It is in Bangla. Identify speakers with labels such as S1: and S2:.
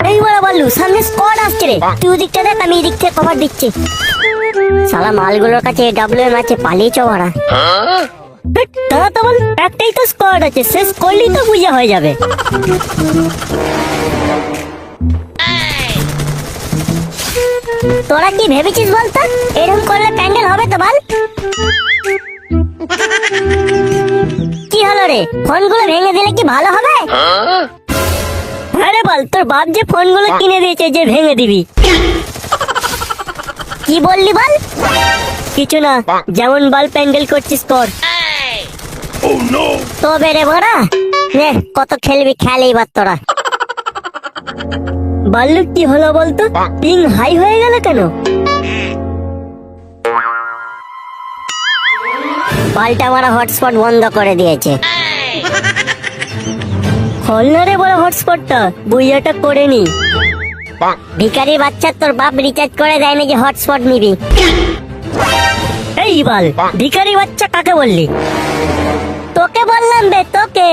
S1: এই বড় বললু, সামনে স্কোয়াড আসছে রে। তুই ওদিকটা দেখ, আমি এদিক থেকে কভার দিচ্ছি। শালা মালগুলোর কাছে ডাব্লিউ এম আছে, পালিয়েছ ওরা। তারা তো বল একটাই তো স্কোয়াড আছে, শেষ করলেই তো বুঝা হয়ে যাবে। তোরা কি ভেবেছিস বলতো, এরকম করলে প্যান্ডেল হবে তো বল? কি হলো রে, ফোনগুলো ভেঙে দিলে কি ভালো হবে? আরে বল, তোর বাপ যে ফোনগুলো কিনে দিয়েছে যে ভেঙে দিবি। কি বললি বল? কিছু না, যেমন বল প্যান্ডেল করছিস কর। তো বেড়ে বড়া নে, কত খেলবি খেল এইবার তোরা। বললু কি হলো বলতো, পিং হাই হয়ে গেল কেন? পাল্টা মারা হটস্পট বন্ধ করে দিয়েছে। খোল না রে বড় হটস্পটটা, বুইয়াটা করে নি। ভিখারি বাচ্চা, তোর বাপ রিচার্জ করে দেয় না যে হটস্পট নিবি? এই বল, ভিখারি বাচ্চা কাকে বললি? তোকে বললাম বে, তোকে।